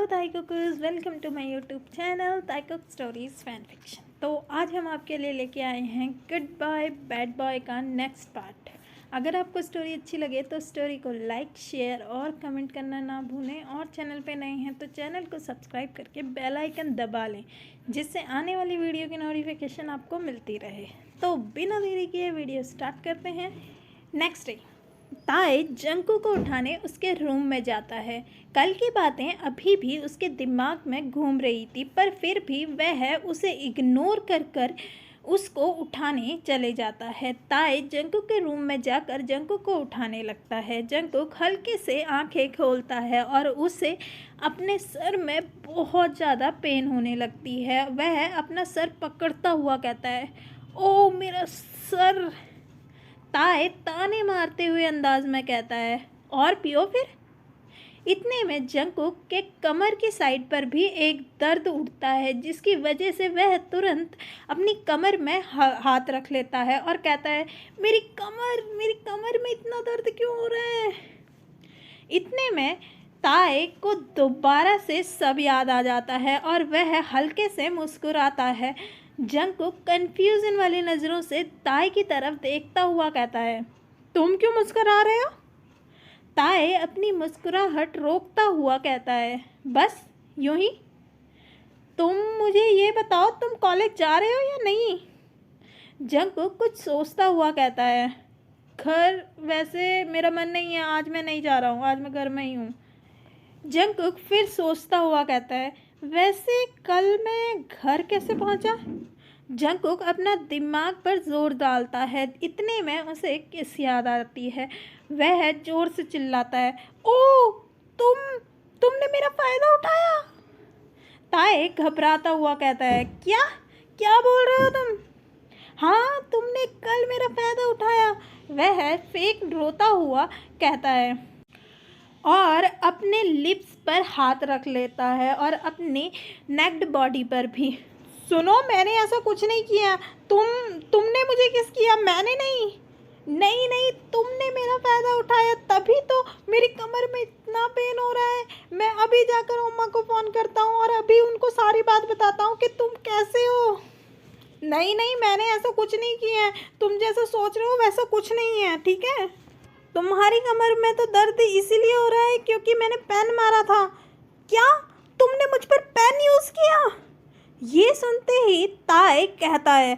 ताई कुकूज, welcome to my YouTube channel Tai cook stories fan fiction. तो आज हम आपके लिए लेके आए हैं गुड बाय बैड बॉय का नेक्स्ट पार्ट। अगर आपको स्टोरी अच्छी लगे तो स्टोरी को लाइक, शेयर और कमेंट करना ना भूलें, और चैनल पे नए हैं तो चैनल को सब्सक्राइब करके बेल आइकन दबा लें, जिससे आने वाली वीडियो की नोटिफिकेशन आपको मिलती रहे। तो बिना देरी किए वीडियो स्टार्ट करते हैं। नेक्स्ट डे ताए जंकू को उठाने उसके रूम में जाता है। कल की बातें अभी भी उसके दिमाग में घूम रही थी, पर फिर भी वह उसे इग्नोर कर कर उसको उठाने चले जाता है। ताए जंकू के रूम में जाकर जंकू को उठाने लगता है। जंकू हल्के से आंखें खोलता है और उसे अपने सर में बहुत ज़्यादा पेन होने लगती है। वह अपना सर पकड़ता हुआ कहता है, ओ मेरा सर। ताए ताने मारते हुए अंदाज में कहता है, और पियो फिर। इतने में जंकुक के कमर की साइड पर भी एक दर्द उठता है, जिसकी वजह से वह तुरंत अपनी कमर में हाथ रख लेता है और कहता है, मेरी कमर में इतना दर्द क्यों हो रहा है। इतने में ताए को दोबारा से सब याद आ जाता है और वह हल्के से मुस्कुराता है। जंकुक कंफ्यूजन वाली नज़रों से ताए की तरफ देखता हुआ कहता है, तुम क्यों मुस्कुरा रहे हो। ताए अपनी मुस्कुराहट रोकता हुआ कहता है, बस यूं ही। तुम मुझे ये बताओ, तुम कॉलेज जा रहे हो या नहीं। जंकुक कुछ सोचता हुआ कहता है, घर वैसे मेरा मन नहीं है, आज मैं नहीं जा रहा हूँ, आज मैं घर में ही हूँ। जंकुक फिर सोचता हुआ कहता है, वैसे कल मैं घर कैसे पहुंचा। जंकुक अपना दिमाग पर जोर डालता है। इतने में उसे किस याद आती है। वह जोर से चिल्लाता है, ओ तुमने मेरा फ़ायदा उठाया। ताए घबराता हुआ कहता है, क्या क्या बोल रहे हो तुम। हाँ, तुमने कल मेरा फ़ायदा उठाया। वह फेक रोता हुआ कहता है और अपने लिप्स पर हाथ रख लेता है और अपनी नेक्ड बॉडी पर भी। सुनो, मैंने ऐसा कुछ नहीं किया। तुमने मुझे किस किया, मैंने नहीं। नहीं, तुमने मेरा फ़ायदा उठाया, तभी तो मेरी कमर में इतना पेन हो रहा है। मैं अभी जाकर अम्मा को फ़ोन करता हूँ और अभी उनको सारी बात बताता हूँ कि तुम कैसे हो। नहीं, मैंने ऐसा कुछ नहीं किया है। तुम जैसा सोच रहे हो वैसा कुछ नहीं है, ठीक है। तुम्हारी कमर में तो दर्द इसीलिए हो रहा है क्योंकि मैंने पेन मारा था। क्या, तुमने मुझ पर पेन यूज़ किया। ये सुनते ही ताए कहता है,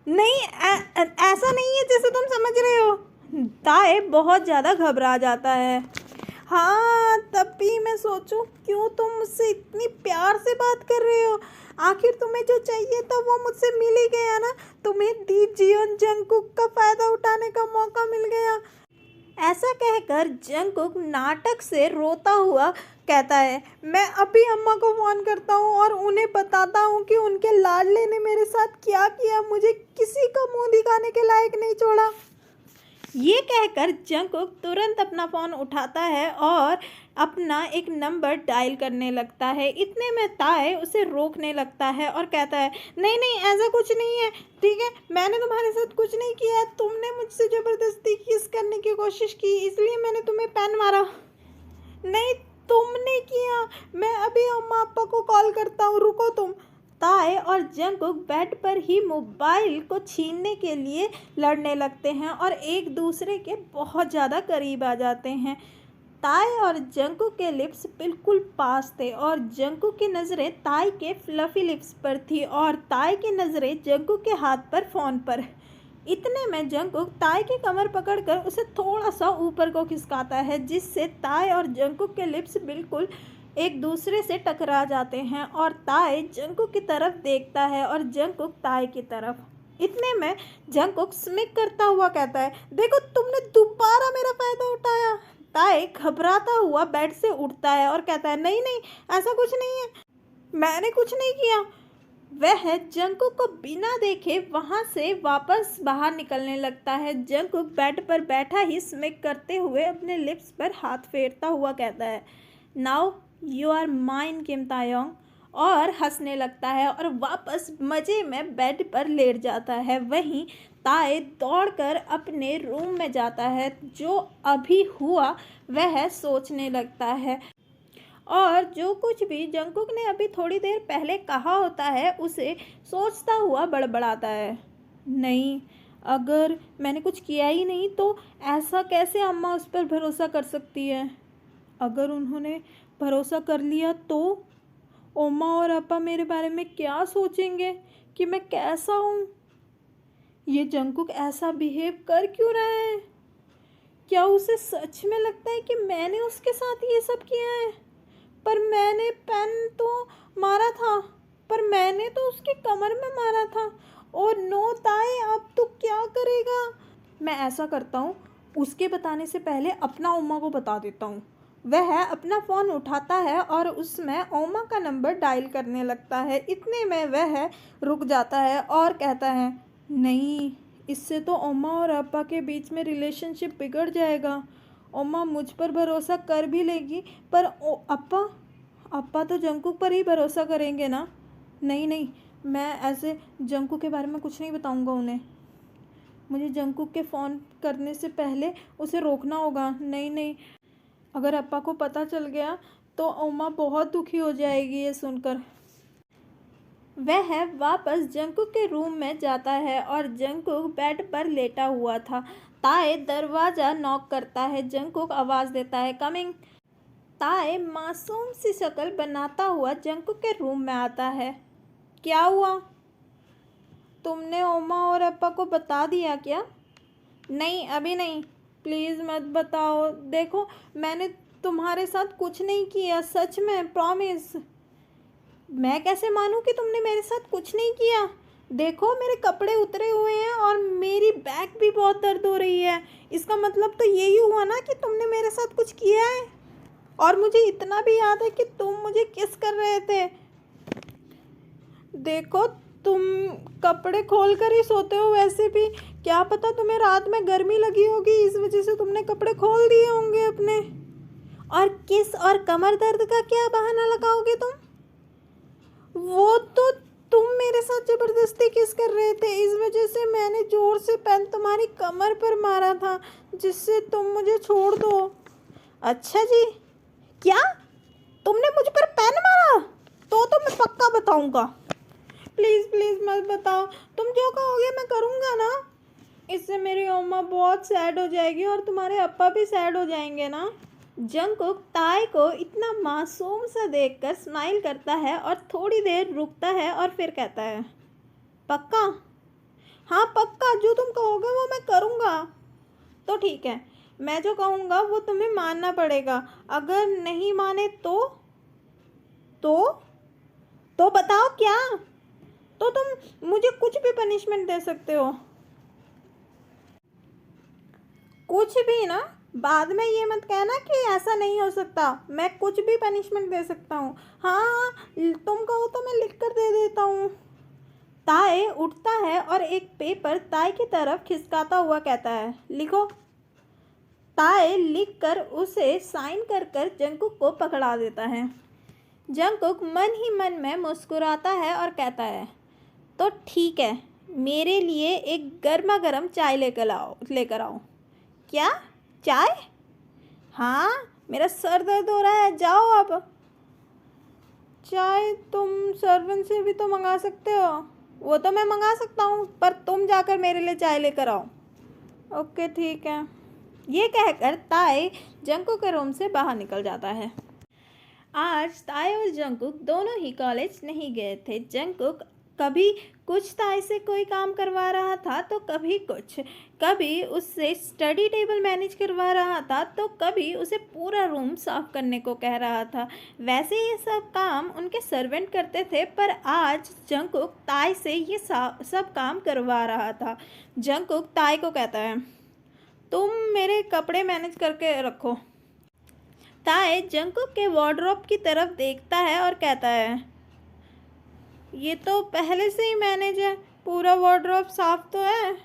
नहीं ऐसा नहीं है जैसे तुम समझ रहे हो। ताए बहुत ज़्यादा घबरा जाता है। हाँ, तब भी मैं सोचूं क्यों तुम मुझसे इतनी प्यार से बात कर रहे हो। आखिर तुम्हें जो चाहिए था वो मुझसे मिल ही गया ना। तुम्हें दी जियोन जंकुक का फ़ायदा उठाने का मौका मिल गया। ऐसा कहकर जंकुक नाटक से रोता हुआ कहता है, मैं अभी अम्मा को फ़ोन करता हूँ और उन्हें बताता हूँ कि उनके लाडले ने मेरे साथ क्या किया, मुझे किसी का मुंह दिखाने के लायक नहीं छोड़ा। ये कहकर जंकुक तुरंत अपना फ़ोन उठाता है और अपना एक नंबर डायल करने लगता है। इतने में ताए उसे रोकने लगता है और कहता है, नहीं ऐसा कुछ नहीं है, ठीक है। मैंने तुम्हारे साथ कुछ नहीं किया है। तुमने मुझसे ज़बरदस्ती किस करने की कोशिश की, इसलिए मैंने तुम्हें पेन मारा। नहीं, तुमने किया। मैं अभी अम्मा पापा को कॉल करता हूँ, रुको तुम। ताए और जंकुक बेड पर ही मोबाइल को छीनने के लिए लड़ने लगते हैं और एक दूसरे के बहुत ज़्यादा करीब आ जाते हैं। ताए और जंकुक के लिप्स बिल्कुल पास थे और जंकुक की नज़रें ताए के फ्लफी लिप्स पर थी और ताए की नज़रें जंकुक के हाथ पर फ़ोन पर। इतने में जंकुक ताए की कमर पकड़कर उसे थोड़ा सा ऊपर को खिसकाता है, जिससे ताए और जंकुक के लिप्स बिल्कुल एक दूसरे से टकरा जाते हैं और ताए जंकुक की तरफ देखता है और जंकुक ताए की तरफ। इतने में जंकुक स्मिक करता हुआ कहता है, देखो तुमने दोबारा मेरा फ़ायदा उठाया। ताए घबराता हुआ बेड से उठता है और कहता है, नहीं ऐसा कुछ नहीं है, मैंने कुछ नहीं किया। वह जंकुक को बिना देखे वहाँ से वापस बाहर निकलने लगता है। जंकुक बेड पर बैठा ही स्मिक करते हुए अपने लिप्स पर हाथ फेरता हुआ कहता है, नाउ यू आर माइन किम तायोंग, और हंसने लगता है और वापस मज़े में बेड पर लेट जाता है। वहीं ताए दौड़कर अपने रूम में जाता है। जो अभी हुआ वह सोचने लगता है और जो कुछ भी जंगकुक ने अभी थोड़ी देर पहले कहा होता है उसे सोचता हुआ बड़बड़ाता है। नहीं, अगर मैंने कुछ किया ही नहीं तो ऐसा कैसे अम्मा उस पर भरोसा कर सकती है? अगर उन्होंने भरोसा कर लिया तो ओमा और अपा मेरे बारे में क्या सोचेंगे कि मैं कैसा हूँ? ये जंगकुक ऐसा बिहेव कर क्यों रहा है? क्या उसे सच में लगता है कि मैंने उसके साथ ये सब किया है? पर मैंने पेन तो मारा था, पर मैंने तो उसकी कमर में मारा था। और नो ताए, अब तू क्या करेगा? मैं ऐसा करता हूँ, उसके बताने से पहले अपना ओमा को बता देता हूँ। वह अपना फ़ोन उठाता है और उसमें ओमा का नंबर डायल करने लगता है। इतने में वह रुक जाता है और कहता है, नहीं, इससे तो ओमा और अपा के बीच में रिलेशनशिप बिगड़ जाएगा। ओमा मुझ पर भरोसा कर भी लेगी, पर अपा तो जंकू पर ही भरोसा करेंगे ना। नहीं नहीं, मैं ऐसे जंकू के बारे में कुछ नहीं बताऊंगा उन्हें। मुझे जंकू के फ़ोन करने से पहले उसे रोकना होगा। नहीं नहीं, अगर अपा को पता चल गया तो ओमा बहुत दुखी हो जाएगी ये सुनकर। वह वापस जंकुक के रूम में जाता है और जंकुक बेड पर लेटा हुआ था। ताए दरवाज़ा नॉक करता है। जंकुक आवाज़ देता है, कमिंग। ताए मासूम सी शक्ल बनाता हुआ जंकुक के रूम में आता है। क्या हुआ? तुमने ओमा और अपा को बता दिया क्या? नहीं, अभी नहीं। प्लीज़ मत बताओ। देखो, मैंने तुम्हारे साथ कुछ नहीं किया, सच में, प्रॉमिस। मैं कैसे मानूं कि तुमने मेरे साथ कुछ नहीं किया? देखो, मेरे कपड़े उतरे हुए हैं और मेरी बैक भी बहुत दर्द हो रही है। इसका मतलब तो यही हुआ ना कि तुमने मेरे साथ कुछ किया है। और मुझे इतना भी याद है कि तुम मुझे किस कर रहे थे। देखो, तुम कपड़े खोल कर ही सोते हो। वैसे भी क्या पता तुम्हें रात में गर्मी लगी होगी, इस वजह से तुमने कपड़े खोल दिए होंगे अपने। और किस और कमर दर्द का क्या बहाना लगाओगे तुम? वो तो तुम मेरे साथ जबरदस्ती किस कर रहे थे, इस वजह से मैंने जोर से पेन तुम्हारी कमर पर मारा था, जिससे तुम मुझे छोड़ दो। अच्छा जी, क्या तुमने मुझ पर पेन मारा? तो मैं पक्का बताऊंगा। प्लीज़ प्लीज़ मत बताओ। तुम जो कहोगे मैं करूँगा ना। इससे मेरी अम्मा बहुत सैड हो जाएगी और तुम्हारे अप्पा भी सैड हो जाएंगे ना। जंकुक ताए को इतना मासूम सा देखकर स्माइल करता है और थोड़ी देर रुकता है और फिर कहता है, पक्का? हाँ पक्का, जो तुम कहोगे वो मैं करूँगा। तो ठीक है, मैं जो कहूँगा वो तुम्हें मानना पड़ेगा। अगर नहीं माने तो बताओ क्या? तो तुम मुझे कुछ भी पनिशमेंट दे सकते हो। कुछ भी ना? बाद में ये मत कहना कि ऐसा नहीं हो सकता। मैं कुछ भी पनिशमेंट दे सकता हूँ। हाँ, तुम कहो तो मैं लिख कर दे देता हूँ। ताए उठता है और एक पेपर ताए की तरफ खिसकाता हुआ कहता है, लिखो। ताए लिख कर उसे साइन कर कर जंकुक को पकड़ा देता है। जंकुक मन ही मन में मुस्कुराता है और कहता है, तो ठीक है, मेरे लिए एक गर्मा गर्म चाय लेकर आओ। क्या? चाय? हाँ, मेरा सर दर्द हो रहा है, जाओ अब। चाय तुम सर्वेंट से भी तो मंगा सकते हो। वो तो मैं मंगा सकता हूँ, पर तुम जाकर मेरे लिए चाय लेकर आओ। ओके ठीक है। ये कहकर ताए जंकुक के रूम से बाहर निकल जाता है। आज ताए और जंकुक दोनों ही कॉलेज नहीं गए थे। जंकुक कभी कुछ ताए से कोई काम करवा रहा था तो कभी कुछ, कभी उससे स्टडी टेबल मैनेज करवा रहा था तो कभी उसे पूरा रूम साफ करने को कह रहा था। वैसे ये सब काम उनके सर्वेंट करते थे, पर आज जंकुक ताए से ये सब काम करवा रहा था। जंकुक ताए को कहता है, तुम मेरे कपड़े मैनेज करके रखो। ताए जंकुक के वार्डरोब की तरफ देखता है और कहता है, ये तो पहले से ही मैनेज है, पूरा वार्डरोब साफ तो है।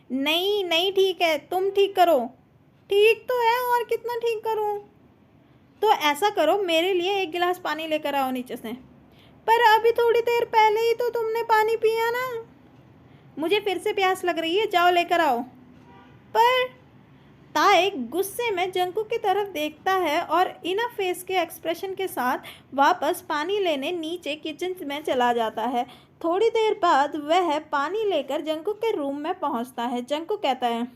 नहीं नहीं, ठीक है, तुम ठीक करो। ठीक तो है, और कितना ठीक करूं? तो ऐसा करो, मेरे लिए एक गिलास पानी लेकर आओ नीचे से। पर अभी थोड़ी देर पहले ही तो तुमने पानी पिया ना। मुझे फिर से प्यास लग रही है, जाओ लेकर आओ। पर ताए गुस्से में जंकुक की तरफ देखता है और इना फेस के एक्सप्रेशन के साथ वापस पानी लेने नीचे किचन में चला जाता है। थोड़ी देर बाद वह पानी लेकर जंकुक के रूम में पहुंचता है। जंकुक कहता है,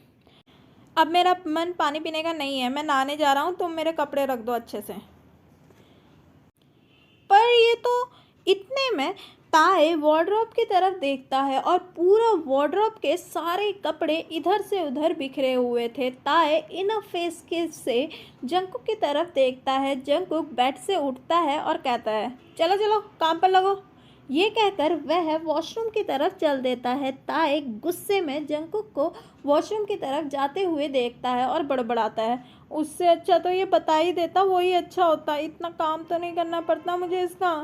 अब मेरा मन पानी पीने का नहीं है, मैं नहाने जा रहा हूँ, तुम मेरे कपड़े रख दो अच्छे से। पर ये तो इतने में ताए वार्डरोब की तरफ देखता है और पूरा वार्डरोब के सारे कपड़े इधर से उधर बिखरे हुए थे। ताए इन फेस के से जंकुक की तरफ देखता है। जंकुक बेड से उठता है और कहता है, चलो चलो काम पर लगो। ये कहकर वह वॉशरूम की तरफ चल देता है। ताए गुस्से में जंकुक को वॉशरूम की तरफ जाते हुए देखता है और बड़बड़ाता है, उससे अच्छा तो ये बता ही देता, वही अच्छा होता, इतना काम तो नहीं करना पड़ता मुझे इसका।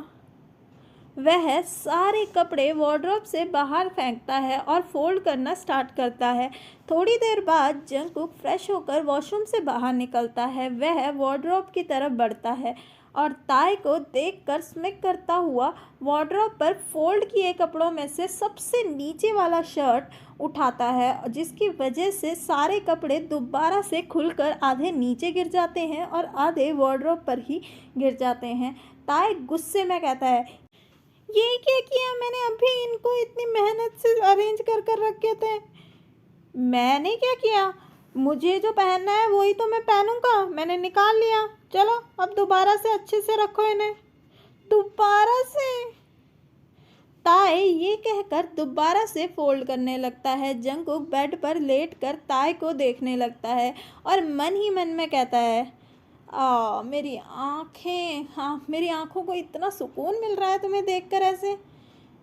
वह सारे कपड़े वार्डरोब से बाहर फेंकता है और फोल्ड करना स्टार्ट करता है। थोड़ी देर बाद जंकुक फ्रेश होकर वॉशरूम से बाहर निकलता है। वह वार्डरोब की तरफ बढ़ता है और ताए को देखकर स्मिक करता हुआ वार्डरोब पर फोल्ड किए कपड़ों में से सबसे नीचे वाला शर्ट उठाता है, जिसकी वजह से सारे कपड़े दोबारा से खुलकर आधे नीचे गिर जाते हैं और आधे वार्डरोब पर ही गिर जाते हैं। ताए गुस्से में कहता है, ये क्या किया मैंने, अभी इनको इतनी मेहनत से अरेंज कर कर रखे थे। मैंने क्या किया, मुझे जो पहनना है वही तो मैं पहनूंगा, मैंने निकाल लिया, चलो अब दोबारा से अच्छे से रखो इन्हें। दोबारा से? ताए ये कहकर दोबारा से फोल्ड करने लगता है। जंकुक बेड पर लेटकर ताए को देखने लगता है और मन ही मन में कहता है, मेरी आँखें, हाँ मेरी आँखों को इतना सुकून मिल रहा है तुम्हें देखकर ऐसे।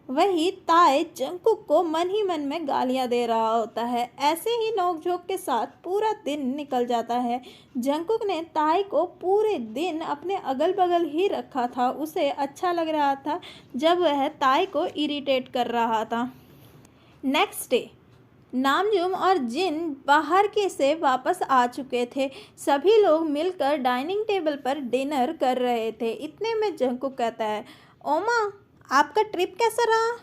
वही ताए जंकुक को मन ही मन में गालियां दे रहा होता है। ऐसे ही नोकझोंक के साथ पूरा दिन निकल जाता है। जंकुक ने ताए को पूरे दिन अपने अगल बगल ही रखा था। उसे अच्छा लग रहा था जब वह ताए को इरिटेट कर रहा था। नेक्स्ट डे नामजूम और जिन बाहर के से वापस आ चुके थे। सभी लोग मिलकर डाइनिंग टेबल पर डिनर कर रहे थे। इतने में जंकुक कहता है, ओमा आपका ट्रिप कैसा रहा?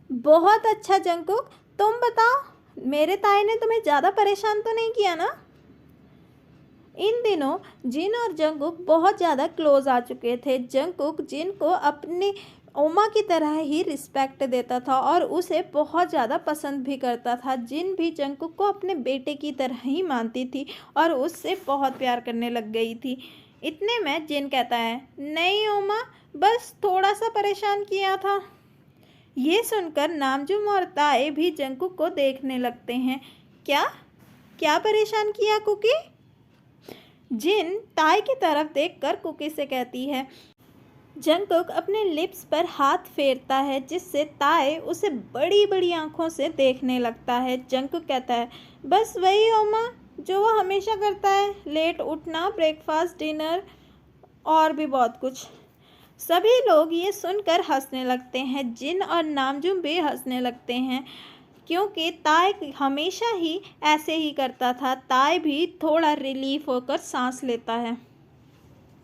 बहुत अच्छा जंकुक, तुम बताओ, मेरे ताए ने तुम्हें ज़्यादा परेशान तो नहीं किया ना? इन दिनों जिन और जंकुक बहुत ज़्यादा क्लोज आ चुके थे। जंकुक जिन को अपनी ओमा की तरह ही रिस्पेक्ट देता था और उसे बहुत ज़्यादा पसंद भी करता था। जिन भी जंकुक को अपने बेटे की तरह ही मानती थी और उससे बहुत प्यार करने लग गई थी। इतने में जिन कहता है, नहीं ओमा, बस थोड़ा सा परेशान किया था। ये सुनकर नामजूम और ताए भी जंकुक को देखने लगते हैं। क्या क्या परेशान किया कुकी? जिन ताए की तरफ देखकर कुकी से कहती है। जंकुक अपने लिप्स पर हाथ फेरता है, जिससे ताए उसे बड़ी बड़ी आंखों से देखने लगता है। जंकुक कहता है, बस वही ओमा जो वो हमेशा करता है, लेट उठना, ब्रेकफास्ट, डिनर और भी बहुत कुछ। सभी लोग ये सुनकर हंसने लगते हैं। जिन और नामजूम भी हंसने लगते हैं क्योंकि ताए हमेशा ही ऐसे ही करता था। ताए भी थोड़ा रिलीफ होकर सांस लेता है।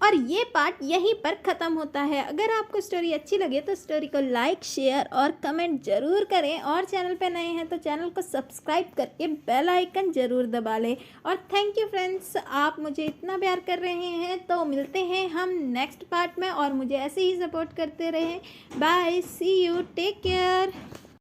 और ये पार्ट यहीं पर ख़त्म होता है। अगर आपको स्टोरी अच्छी लगे तो स्टोरी को लाइक, शेयर और कमेंट ज़रूर करें और चैनल पे नए हैं तो चैनल को सब्सक्राइब करके बेल आइकन ज़रूर दबा लें। और थैंक यू फ्रेंड्स, आप मुझे इतना प्यार कर रहे हैं। तो मिलते हैं हम नेक्स्ट पार्ट में और मुझे ऐसे ही सपोर्ट करते रहें। Bye, see you, take care.